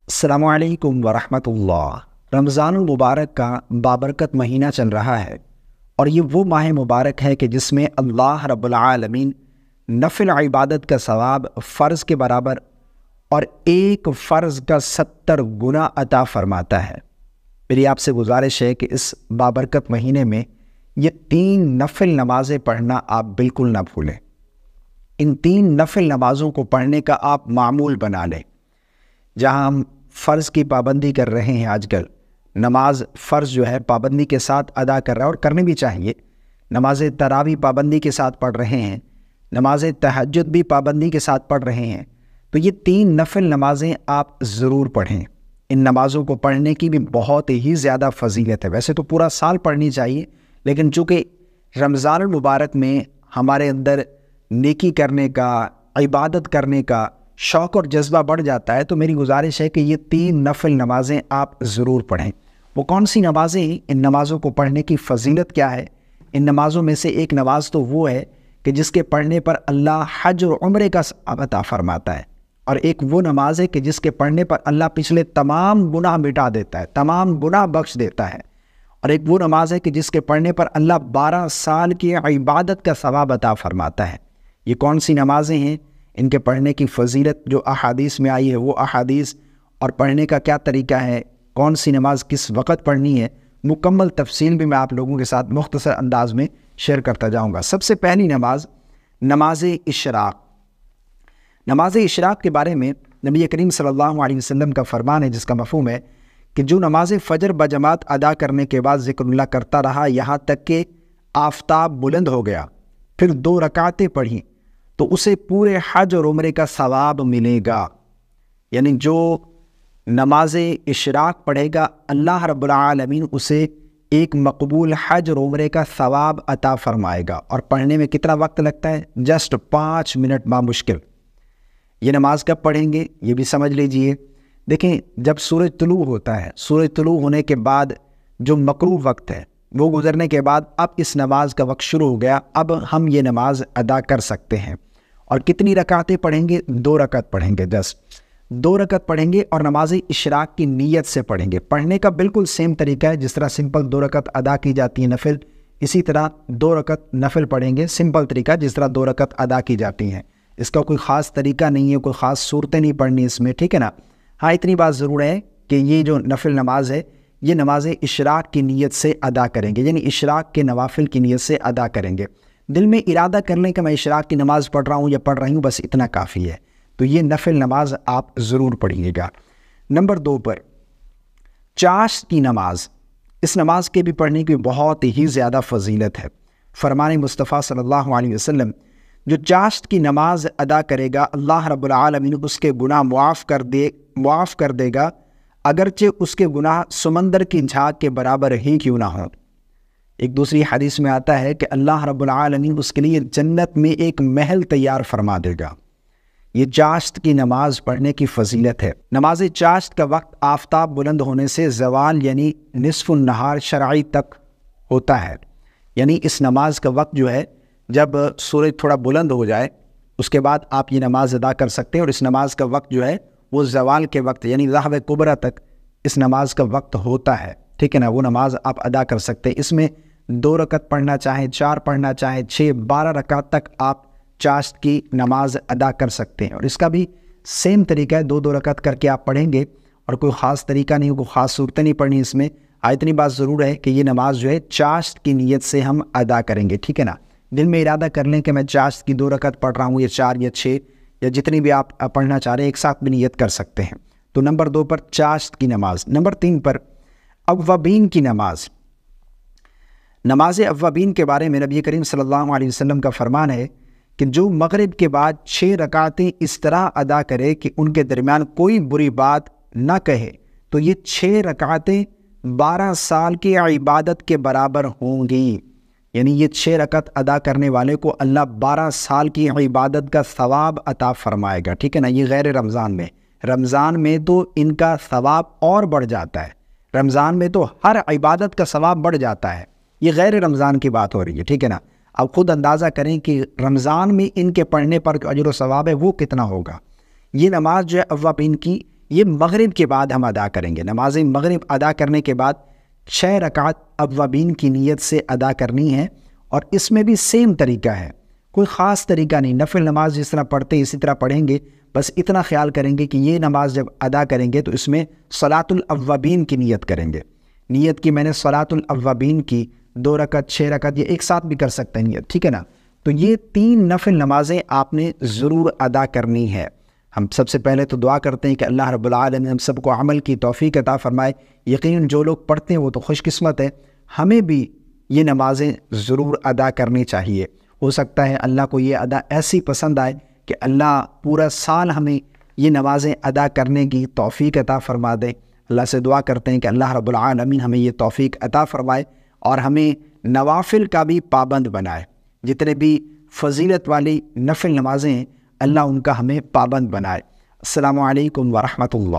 السلام علیکم ورحمۃ اللہ۔ رمضان المبارک کا بابرکت مہینہ چل رہا ہے، اور یہ وہ ماہ مبارک ہے کہ جس میں اللہ رب العالمین نفل عبادت کا ثواب فرض کے برابر اور ایک فرض کا 70 گنا عطا فرماتا ہے۔ میری آپ سے گزارش ہے کہ اس بابرکت مہینے میں یہ 3 نفل نمازیں پڑھنا آپ بالکل نہ بھولیں۔ ان 3 نفل نمازوں کو پڑھنے کا آپ معمول بنا لیں۔ جہاں ہم فرض کی پابندی کر رہے ہیں، آج کل نماز فرض جو ہے پابندی کے ساتھ ادا کر رہا ہے، اور کرنی بھی چاہیے۔ نماز تراویح پابندی کے ساتھ پڑھ رہے ہیں، نماز تہجد بھی پابندی کے ساتھ پڑھ رہے ہیں، تو یہ 3 نفل نمازیں آپ ضرور پڑھیں۔ ان نمازوں کو پڑھنے کی بھی بہت ہی زیادہ فضیلت ہے۔ ویسے تو پورا سال پڑھنی چاہیے، لیکن چونکہ رمضان المبارک میں ہمارے اندر نیکی کرنے کا، عبادت کرنے کا شوق اور جذبہ بڑھ جاتا ہے، تو میری گزارش ہے کہ یہ 3 نفل نمازیں آپ ضرور پڑھیں۔ وہ کون سی نمازیں ہیں؟ ان نمازوں کو پڑھنے کی فضیلت کیا ہے؟ ان نمازوں میں سے ایک نماز تو وہ ہے کہ جس کے پڑھنے پر اللہ حج اور عمرے کا ثواب عطا فرماتا ہے، اور ایک وہ نماز ہے کہ جس کے پڑھنے پر اللہ پچھلے تمام گناہ مٹا دیتا ہے، تمام گناہ بخش دیتا ہے، اور ایک وہ نماز ہے کہ جس کے پڑھنے پر اللہ 12 سال کی عبادت کا ثواب عطا فرماتا ہے۔ یہ کون سی نمازیں ہیں؟ ان کے پڑھنے کی فضیلت جو احادیث میں آئی ہے وہ احادیث، اور پڑھنے کا کیا طریقہ ہے، کون سی نماز کس وقت پڑھنی ہے، مکمل تفصیل بھی میں آپ لوگوں کے ساتھ مختصر انداز میں شیئر کرتا جاؤں گا۔ سب سے پہلی نماز، نماز اشراق۔ نماز اشراق کے بارے میں نبی کریم صلی اللہ علیہ وسلم کا فرمان ہے، جس کا مفہوم ہے کہ جو نماز فجر بجماعت ادا کرنے کے بعد ذکر اللہ کرتا رہا یہاں تک کہ آفتاب بلند ہو گیا، پھر 2 رکعتیں پڑھیں، تو اسے پورے حج اور عمرے کا ثواب ملے گا۔ یعنی جو نماز اشراق پڑھے گا، اللہ رب العالمین اسے ایک مقبول حج اور عمرے کا ثواب عطا فرمائے گا۔ اور پڑھنے میں کتنا وقت لگتا ہے؟ جسٹ 5 منٹ بامشکل۔ یہ نماز کب پڑھیں گے یہ بھی سمجھ لیجئے۔ دیکھیں، جب سورج طلوع ہوتا ہے، سورج طلوع ہونے کے بعد جو مکروہ وقت ہے وہ گزرنے کے بعد اب اس نماز کا وقت شروع ہو گیا، اب ہم یہ نماز ادا کر سکتے ہیں۔ اور کتنی رکعتیں پڑھیں گے؟ 2 رکعت پڑھیں گے، جسٹ 2 رکعت پڑھیں گے، اور نماز اشراق کی نیت سے پڑھیں گے۔ پڑھنے کا بالکل سیم طریقہ ہے، جس طرح سمپل 2 رکعت ادا کی جاتی ہے نفل، اسی طرح 2 رکعت نفل پڑھیں گے، سمپل طریقہ جس طرح 2 رکعت ادا کی جاتی ہیں۔ اس کا کوئی خاص طریقہ نہیں ہے، کوئی خاص صورتیں نہیں پڑھنی اس میں، ٹھیک ہے نا۔ ہاں، اتنی بات ضرور ہے کہ یہ جو نفل نماز ہے یہ نماز اشراق کی نیت سے ادا کریں گے، یعنی اشراق کے نوافل کی نیت سے ادا کریں گے۔ دل میں ارادہ کر لیں کہ میں اشراق کی نماز پڑھ رہا ہوں یا پڑھ رہی ہوں، بس اتنا کافی ہے۔ تو یہ نفل نماز آپ ضرور پڑھیے گا۔ نمبر 2 پر چاشت کی نماز۔ اس نماز کے بھی پڑھنے کی بہت ہی زیادہ فضیلت ہے۔ فرمان مصطفیٰ صلی اللہ علیہ وسلم، جو چاشت کی نماز ادا کرے گا اللہ رب العالمین اس کے گناہ معاف کر دے گا، اگرچہ اس کے گناہ سمندر کی جھاگ کے برابر ہی کیوں نہ ہوں۔ ایک دوسری حدیث میں آتا ہے کہ اللہ رب العالمین اس کے لیے جنت میں ایک محل تیار فرما دے گا۔ یہ چاشت کی نماز پڑھنے کی فضیلت ہے۔ نماز چاشت کا وقت آفتاب بلند ہونے سے زوال یعنی نصف النہار شرعی تک ہوتا ہے۔ یعنی اس نماز کا وقت جو ہے، جب سورج تھوڑا بلند ہو جائے اس کے بعد آپ یہ نماز ادا کر سکتے ہیں، اور اس نماز کا وقت جو ہے وہ زوال کے وقت یعنی ظہر کبریٰ تک اس نماز کا وقت ہوتا ہے، ٹھیک ہے نا۔ وہ نماز آپ ادا کر سکتے ہیں۔ اس میں 2 رکعت پڑھنا چاہیں، 4 پڑھنا چاہیں، 6، 12 رکعت تک آپ چاشت کی نماز ادا کر سکتے ہیں، اور اس کا بھی سیم طریقہ ہے، 2 رکعت کر کے آپ پڑھیں گے، اور کوئی خاص طریقہ نہیں، کوئی خاص صورتیں نہیں پڑھنی اس میں۔ اتنی بات ضرور ہے کہ یہ نماز جو ہے چاشت کی نیت سے ہم ادا کریں گے، ٹھیک ہے نا۔ دل میں ارادہ کر لیں کہ میں چاشت کی 2 رکعت پڑھ رہا ہوں، یا 4 یا 6 یا جتنی بھی آپ پڑھنا چاہ رہے ہیں، ایک ساتھ بھی نیت کر سکتے ہیں۔ تو نمبر 2 پر چاشت کی نماز۔ نمبر 3 پر اوابین کی نماز۔ نماز اوابین کے بارے میں نبی کریم صلی اللہ علیہ وسلم کا فرمان ہے کہ جو مغرب کے بعد 6 رکعتیں اس طرح ادا کرے کہ ان کے درمیان کوئی بری بات نہ کہے، تو یہ 6 رکعتیں 12 سال کی عبادت کے برابر ہوں گی۔ یعنی یہ 6 رکعت ادا کرنے والے کو اللہ 12 سال کی عبادت کا ثواب عطا فرمائے گا، ٹھیک ہے نا۔ یہ غیر رمضان میں، رمضان میں تو ان کا ثواب اور بڑھ جاتا ہے، رمضان میں تو ہر عبادت کا ثواب بڑھ جاتا ہے، یہ غیر رمضان کی بات ہو رہی ہے، ٹھیک ہے نا۔ اب خود اندازہ کریں کہ رمضان میں ان کے پڑھنے پر جو اجر و ثواب ہے وہ کتنا ہوگا۔ یہ نماز جو ہے اوابین کی، یہ مغرب کے بعد ہم ادا کریں گے۔ نماز مغرب ادا کرنے کے بعد 6 رکعت اوابین کی نیت سے ادا کرنی ہے، اور اس میں بھی سیم طریقہ ہے، کوئی خاص طریقہ نہیں۔ نفل نماز جس طرح پڑھتے ہیں اسی طرح پڑھیں گے، بس اتنا خیال کریں گے کہ یہ نماز جب ادا کریں گے تو اس میں صلاۃ الاوابین کی نیت کریں گے۔ نیت کی میں نے صلاۃ الاوابین کی 2 رکعت 6 رکعت، یہ ایک ساتھ بھی کر سکتے ہیں نیت، ٹھیک ہے نا؟ تو یہ 3 نفل نمازیں آپ نے ضرور ادا کرنی ہے۔ ہم سب سے پہلے تو دعا کرتے ہیں کہ اللہ رب العالمین ہم سب کو عمل کی توفیق عطا فرمائے۔ یقیناً جو لوگ پڑھتے ہیں وہ تو خوش قسمت ہے، ہمیں بھی یہ نمازیں ضرور ادا کرنی چاہیے۔ ہو سکتا ہے اللہ کو یہ ادا ایسی پسند آئے کہ اللہ پورا سال ہمیں یہ نمازیں ادا کرنے کی توفیق عطا فرما دے۔ اللہ سے دعا کرتے ہیں کہ اللہ رب العالمین ہمیں یہ توفیق عطا فرمائے اور ہمیں نوافل کا بھی پابند بنائے۔ جتنے بھی فضیلت والی نفل نمازیں ہیں اللہ ان کا ہمیں پابند بنائے۔ السلام علیکم ورحمۃ اللہ۔